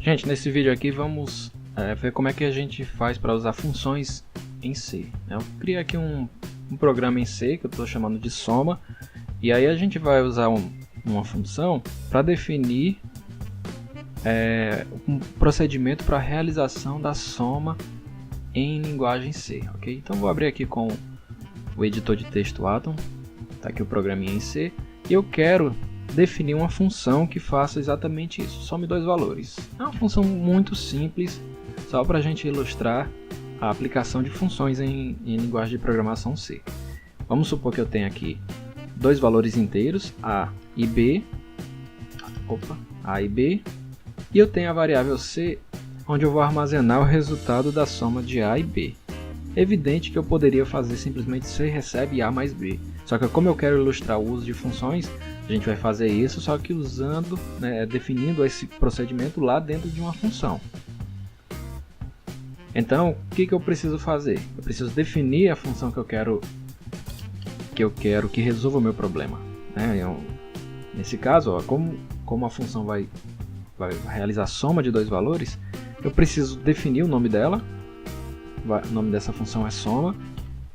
Gente, nesse vídeo aqui vamos ver como é que a gente faz para usar funções em C. Eu criei aqui um programa em C que eu estou chamando de soma, e aí a gente vai usar uma função para definir um procedimento para a realização da soma em linguagem C, ok? Então vou abrir aqui com o editor de texto Atom, está aqui o programinha em C, e eu quero definir uma função que faça exatamente isso, some dois valores. É uma função muito simples, só para a gente ilustrar a aplicação de funções em linguagem de programação C. Vamos supor que eu tenho aqui dois valores inteiros, A e B, e eu tenho a variável C, onde eu vou armazenar o resultado da soma de A e B. É evidente que eu poderia fazer simplesmente C recebe A mais B, só que como eu quero ilustrar o uso de funções, a gente vai fazer isso, só que usando, definindo esse procedimento lá dentro de uma função. Então, o que eu preciso fazer? Eu preciso definir a função que eu quero que resolva o meu problema. Nesse caso, como a função vai realizar a soma de dois valores, eu preciso definir o nome dela. O nome dessa função é soma,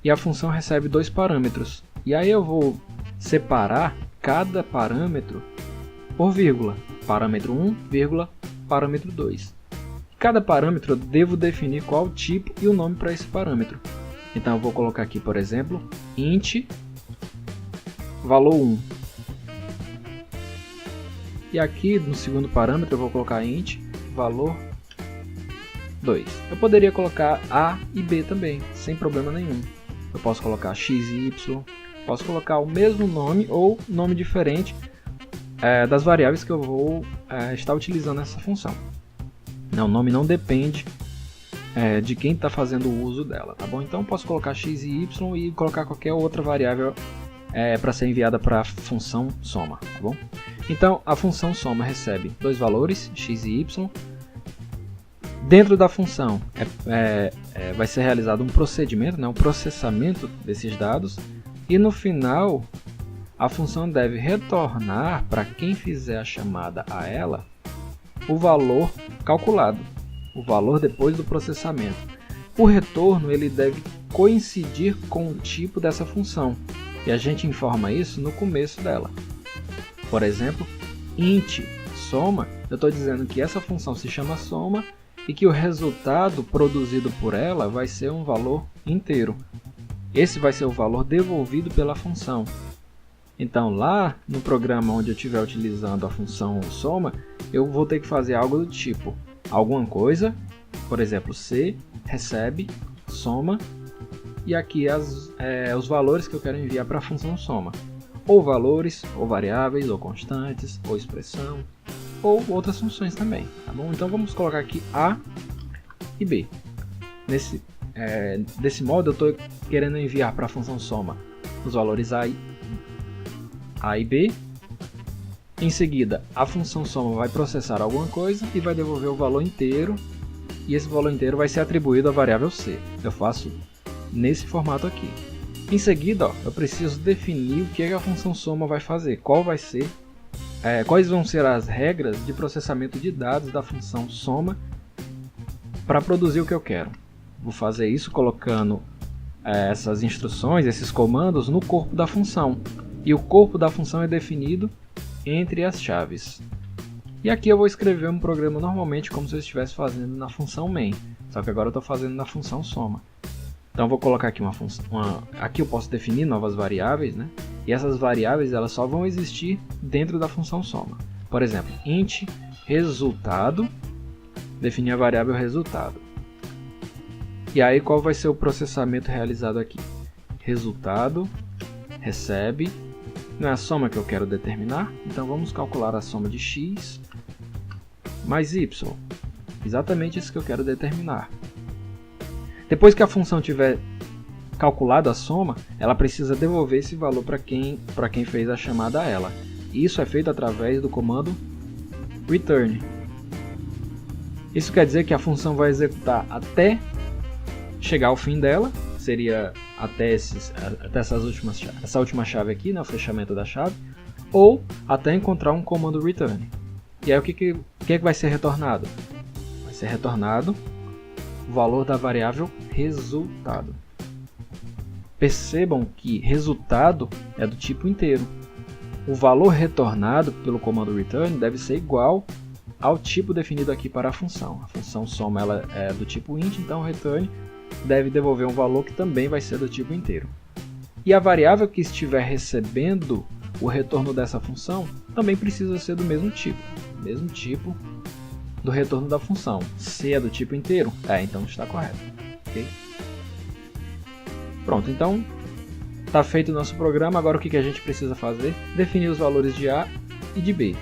e a função recebe dois parâmetros. E aí eu vou separar cada parâmetro por vírgula. Parâmetro 1, vírgula, parâmetro 2. Cada parâmetro eu devo definir qual tipo e o nome para esse parâmetro. Então eu vou colocar aqui, por exemplo, int valor 1. E aqui no segundo parâmetro eu vou colocar int valor 2. Eu poderia colocar A e B também, sem problema nenhum. Eu posso colocar x e y, posso colocar o mesmo nome ou nome diferente das variáveis que eu vou estar utilizando nessa função. O nome não depende de quem está fazendo o uso dela, tá bom? Então eu posso colocar x e y e colocar qualquer outra variável para ser enviada para a função soma, tá bom? Então a função soma recebe dois valores, x e y. Dentro da função vai ser realizado um procedimento, um processamento desses dados, e no final a função deve retornar para quem fizer a chamada a ela o valor calculado, o valor depois do processamento. O retorno ele deve coincidir com o tipo dessa função, e a gente informa isso no começo dela. Por exemplo, int soma, eu estou dizendo que essa função se chama soma e que o resultado produzido por ela vai ser um valor inteiro. Esse vai ser o valor devolvido pela função. Então lá no programa onde eu estiver utilizando a função soma, eu vou ter que fazer algo do tipo alguma coisa, por exemplo, C recebe soma, e aqui os valores que eu quero enviar para a função soma. Ou valores, ou variáveis, ou constantes, ou expressão, ou outras funções também, tá bom? Então vamos colocar aqui A e B. Desse modo eu estou querendo enviar para a função soma os valores A e B. Em seguida, a função soma vai processar alguma coisa e vai devolver o valor inteiro, e esse valor inteiro vai ser atribuído à variável C. Eu faço nesse formato aqui. Em seguida, eu preciso definir o que a função soma vai fazer, quais vão ser as regras de processamento de dados da função soma para produzir o que eu quero. Vou fazer isso colocando essas instruções, esses comandos no corpo da função, e o corpo da função é definido entre as chaves. E aqui eu vou escrever um programa normalmente como se eu estivesse fazendo na função main, só que agora eu estou fazendo na função soma. Então vou colocar aqui uma função, aqui eu posso definir novas variáveis, e essas variáveis elas só vão existir dentro da função soma. Por exemplo, int resultado, definir a variável resultado. E aí qual vai ser o processamento realizado aqui? Resultado recebe, não é a soma que eu quero determinar, então vamos calcular a soma de x mais y, exatamente isso que eu quero determinar. Depois que a função tiver calculado a soma, ela precisa devolver esse valor para quem fez a chamada a ela. E isso é feito através do comando return. Isso quer dizer que a função vai executar até chegar ao fim dela, seria até essa última chave aqui, o fechamento da chave, ou até encontrar um comando return. E aí o que vai ser retornado? vai ser retornado o valor da variável resultado. Percebam que resultado é do tipo inteiro. O valor retornado pelo comando return deve ser igual ao tipo definido aqui para a função. A função soma ela é do tipo int, então o return deve devolver um valor que também vai ser do tipo inteiro. E a variável que estiver recebendo o retorno dessa função também precisa ser do mesmo tipo do retorno da função. Se é do tipo inteiro, então está correto. Okay? Pronto, então está feito o nosso programa. Agora o que a gente precisa fazer? Definir os valores de A e de B.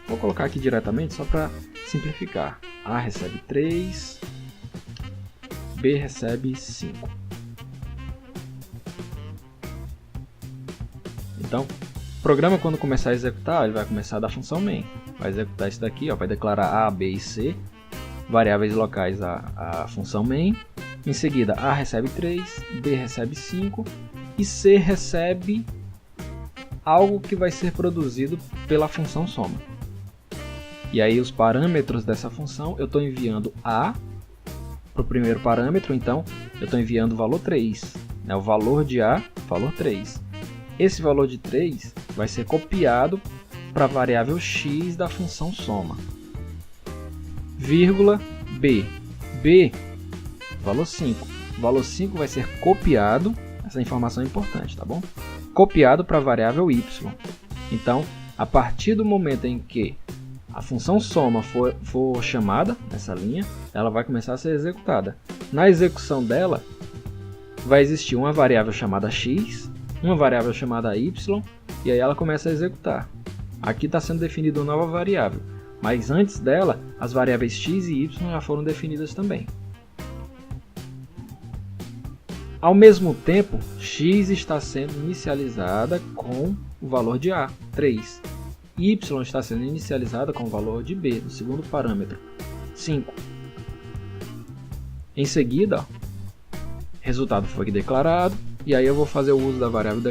Vou colocar aqui diretamente só para simplificar. A recebe 3, B recebe 5. Então, o programa, quando começar a executar, ele vai começar da função main. Vai executar isso daqui, vai declarar A, B e C, variáveis locais à função main. Em seguida, A recebe 3, B recebe 5 e C recebe algo que vai ser produzido pela função soma. E aí os parâmetros dessa função, eu estou enviando A para o primeiro parâmetro, então eu estou enviando o valor 3. O valor de A, valor 3. Esse valor de 3 vai ser copiado para a variável x da função soma. Vírgula B. B, valor 5. O valor 5 vai ser copiado, essa informação é importante, tá bom? Copiado para a variável y. Então, a partir do momento em que a função soma for chamada nessa linha, ela vai começar a ser executada. Na execução dela, vai existir uma variável chamada x, uma variável chamada y, e aí ela começa a executar. Aqui está sendo definida uma nova variável, mas antes dela, as variáveis x e y já foram definidas também. Ao mesmo tempo, x está sendo inicializada com o valor de A, 3. Y está sendo inicializada com o valor de B, do segundo parâmetro, 5. Em seguida, resultado foi declarado, e aí eu vou fazer o uso da variável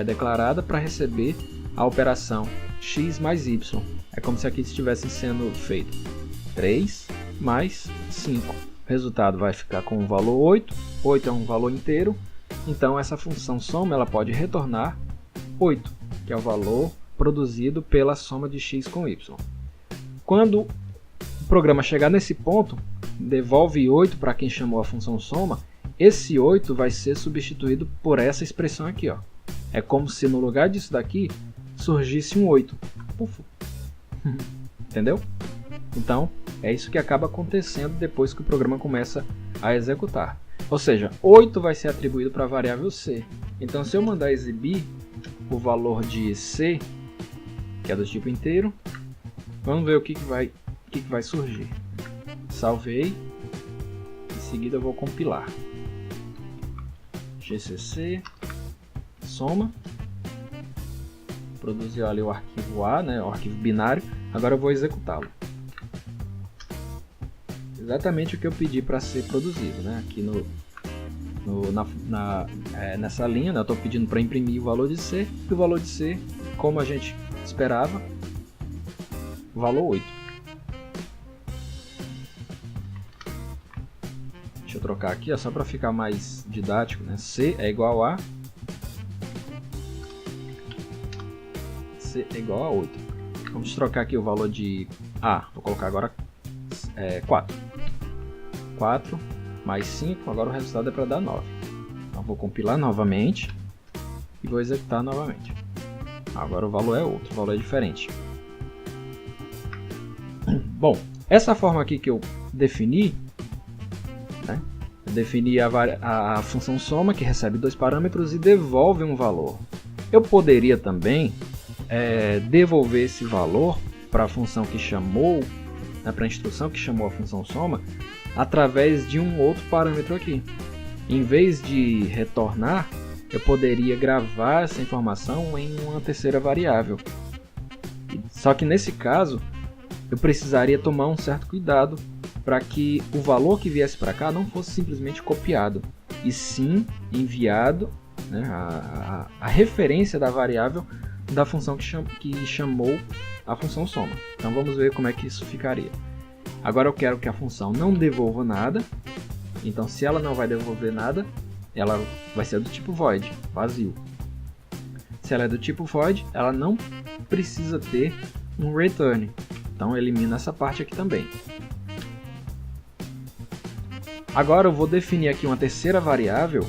declarada para receber a operação x mais y. É como se aqui estivesse sendo feito 3 mais 5. O resultado vai ficar com o valor 8. 8 é um valor inteiro, então essa função soma ela pode retornar 8, que é o valor produzido pela soma de x com y. Quando o programa chegar nesse ponto, devolve 8 para quem chamou a função soma. Esse 8 vai ser substituído por essa expressão aqui. É como se no lugar disso daqui surgisse um 8. Puf. Entendeu? Então, é isso que acaba acontecendo depois que o programa começa a executar. Ou seja, 8 vai ser atribuído para a variável C. Então, se eu mandar exibir o valor de C, que é do tipo inteiro, vamos ver o que vai surgir. Salvei. Em seguida eu vou compilar. GCC, soma. Produziu ali o arquivo A, o arquivo binário. Agora eu vou executá-lo. Exatamente o que eu pedi para ser produzido, Aqui nessa linha, eu estou pedindo para imprimir o valor de C, e o valor de C, como a gente esperava, o valor 8. Deixa eu trocar aqui, só para ficar mais didático, C é igual a C é igual a 8. Vamos trocar aqui o valor de A, vou colocar agora 4. 4 mais 5, agora o resultado é para dar 9. Então vou compilar novamente e vou executar novamente. Agora o valor é outro, o valor é diferente. Bom, essa forma aqui que eu defini, eu defini a função soma que recebe 2 parâmetros e devolve um valor. Eu poderia também devolver esse valor para a função que chamou, para a instrução que chamou a função soma, através de um outro parâmetro aqui. Em vez de retornar, eu poderia gravar essa informação em uma terceira variável. Só que nesse caso, eu precisaria tomar um certo cuidado para que o valor que viesse para cá não fosse simplesmente copiado, e sim enviado, a referência da variável da função que chamou a função soma. Então vamos ver como é que isso ficaria. Agora eu quero que a função não devolva nada. Então, se ela não vai devolver nada, ela vai ser do tipo void, vazio. Se ela é do tipo void, ela não precisa ter um return. Então, elimina essa parte aqui também. Agora eu vou definir aqui uma terceira variável.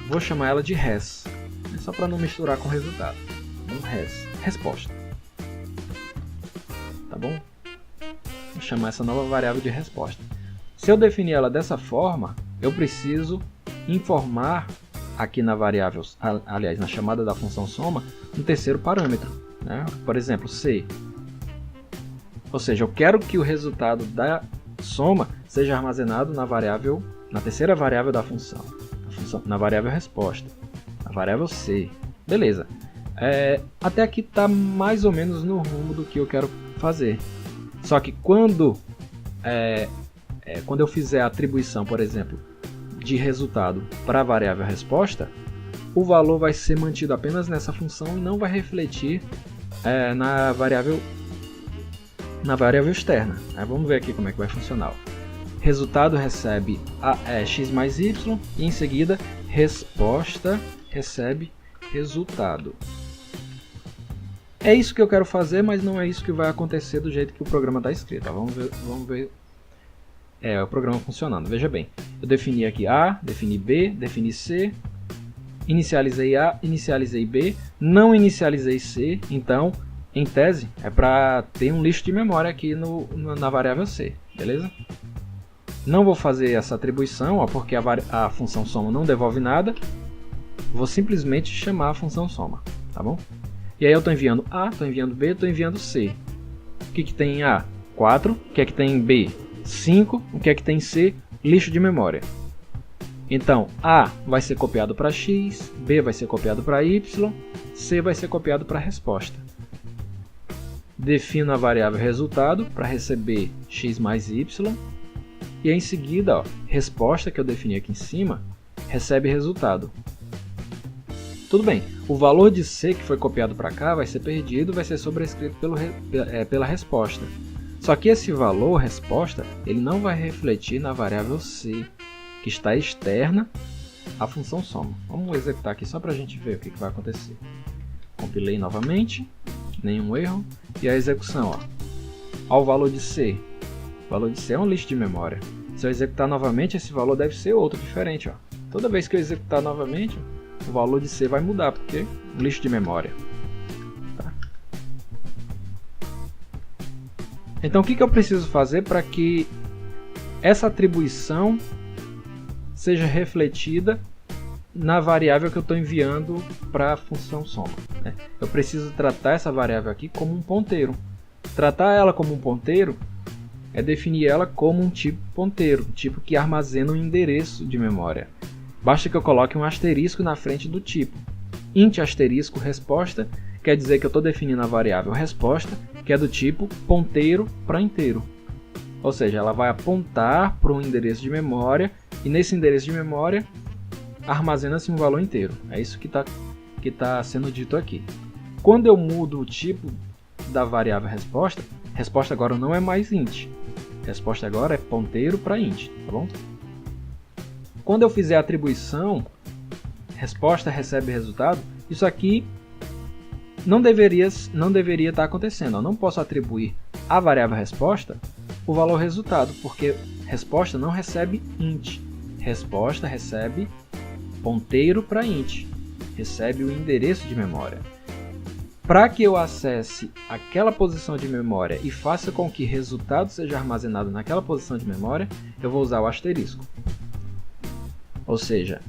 Vou chamar ela de res, só para não misturar com o resultado. Então, res, resposta. Tá bom? Vou chamar essa nova variável de resposta. Se eu definir ela dessa forma, eu preciso informar aqui na variável, aliás, na chamada da função soma, um terceiro parâmetro, né? Por exemplo, C. Ou seja, eu quero que o resultado da soma seja armazenado na terceira variável da função, na variável resposta, na variável C. Beleza. Até aqui está mais ou menos no rumo do que eu quero fazer. Só que quando eu fizer a atribuição, por exemplo, de resultado para a variável resposta, o valor vai ser mantido apenas nessa função e não vai refletir na variável externa. Vamos ver aqui como é que vai funcionar. Resultado recebe x mais y e em seguida resposta recebe resultado. É isso que eu quero fazer, mas não é isso que vai acontecer do jeito que o programa está escrito. Vamos ver o programa funcionando. Veja bem, eu defini aqui A, defini B, defini C, inicializei A, inicializei B, não inicializei C, então, em tese, é para ter um lixo de memória aqui na variável C, beleza? Não vou fazer essa atribuição, porque a função soma não devolve nada, vou simplesmente chamar a função soma, tá bom? E aí eu estou enviando A, estou enviando B, estou enviando C. O que tem em A? 4. O que é que tem em B? 5. O que é que tem em C? Lixo de memória. Então, A vai ser copiado para X, B vai ser copiado para Y, C vai ser copiado para a resposta. Defino a variável resultado para receber X mais Y. E em seguida, resposta que eu defini aqui em cima, recebe resultado. Tudo bem, o valor de C que foi copiado para cá vai ser perdido, vai ser sobrescrito pela resposta. Só que esse valor, resposta, ele não vai refletir na variável C, que está externa à função soma. Vamos executar aqui só para a gente ver o que vai acontecer. Compilei novamente, nenhum erro, e a execução. Ao valor de C. O valor de C é um lixo de memória. Se eu executar novamente, esse valor deve ser outro, diferente. Toda vez que eu executar novamente, o valor de C vai mudar, porque é um lixo de memória. Tá? Então, o que eu preciso fazer para que essa atribuição seja refletida na variável que eu estou enviando para a função soma? Né? Eu preciso tratar essa variável aqui como um ponteiro. Tratar ela como um ponteiro é definir ela como um tipo ponteiro, tipo que armazena um endereço de memória. Basta que eu coloque um asterisco na frente do tipo. Int asterisco resposta quer dizer que eu estou definindo a variável resposta, que é do tipo ponteiro para inteiro. Ou seja, ela vai apontar para um endereço de memória e nesse endereço de memória armazena-se um valor inteiro. É isso que tá sendo dito aqui. Quando eu mudo o tipo da variável resposta, resposta agora não é mais int. Resposta agora é ponteiro para int, tá bom? Quando eu fizer a atribuição, resposta recebe resultado, isso aqui não deveria estar acontecendo. Eu não posso atribuir à variável resposta o valor resultado, porque resposta não recebe int. Resposta recebe ponteiro para int, recebe o endereço de memória. Para que eu acesse aquela posição de memória e faça com que resultado seja armazenado naquela posição de memória, eu vou usar o asterisco. Ou seja,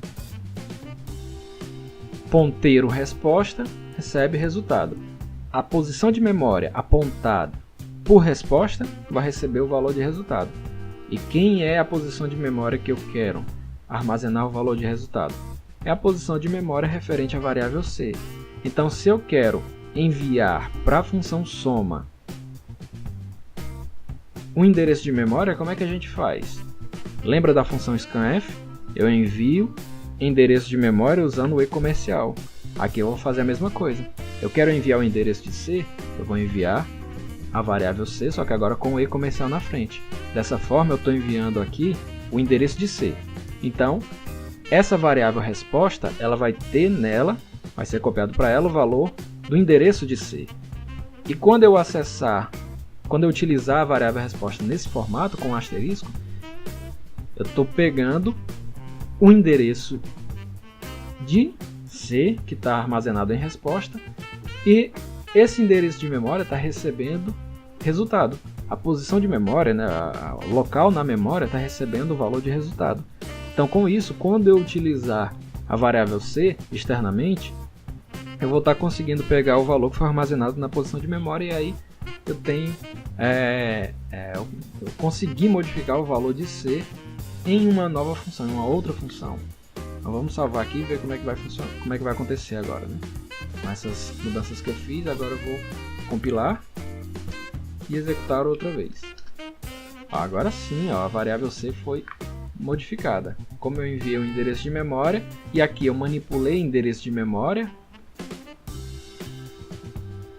ponteiro resposta recebe resultado. A posição de memória apontada por resposta vai receber o valor de resultado. E quem é a posição de memória que eu quero armazenar o valor de resultado? É a posição de memória referente à variável C. Então, se eu quero enviar para a função soma um endereço de memória, como é que a gente faz? Lembra da função scanf? Eu envio endereço de memória usando o e-comercial. Aqui eu vou fazer a mesma coisa. Eu quero enviar o endereço de C, eu vou enviar a variável C, só que agora com o E comercial na frente. Dessa forma eu estou enviando aqui o endereço de C. Então, essa variável resposta, ela vai ter nela, vai ser copiado para ela o valor do endereço de C. E quando eu utilizar a variável resposta nesse formato, com um asterisco, eu estou pegando o endereço de C, que está armazenado em resposta, e esse endereço de memória está recebendo resultado. A posição de memória, né, o local na memória está recebendo o valor de resultado. Então, com isso, quando eu utilizar a variável C externamente, eu vou estar conseguindo pegar o valor que foi armazenado na posição de memória, e aí eu tenho eu consegui modificar o valor de C em uma nova função, em uma outra função. Então vamos salvar aqui e ver como é que vai funcionar, como é que vai acontecer agora, né? Com essas mudanças que eu fiz, agora eu vou compilar e executar outra vez. Agora sim, a variável C foi modificada. Como eu enviei o endereço de memória e aqui eu manipulei o endereço de memória,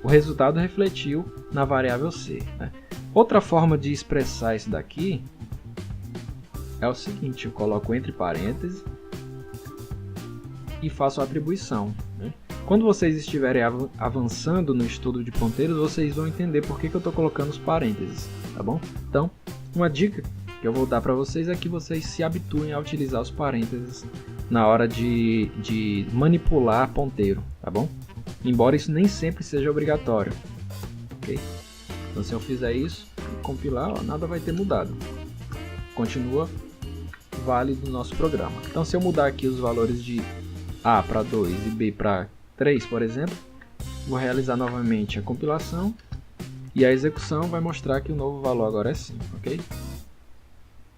o resultado refletiu na variável C, né? Outra forma de expressar isso daqui é o seguinte: eu coloco entre parênteses e faço a atribuição, né? Quando vocês estiverem avançando no estudo de ponteiros, vocês vão entender por que eu estou colocando os parênteses, tá bom? Então, uma dica que eu vou dar para vocês é que vocês se habituem a utilizar os parênteses na hora de manipular ponteiro, tá bom? Embora isso nem sempre seja obrigatório, ok? Então, se eu fizer isso e compilar, ó, nada vai ter mudado. Continua válido o nosso programa. Então, se eu mudar aqui os valores de A para 2 e B para 3, por exemplo, vou realizar novamente a compilação e a execução vai mostrar que o novo valor agora é 5, ok?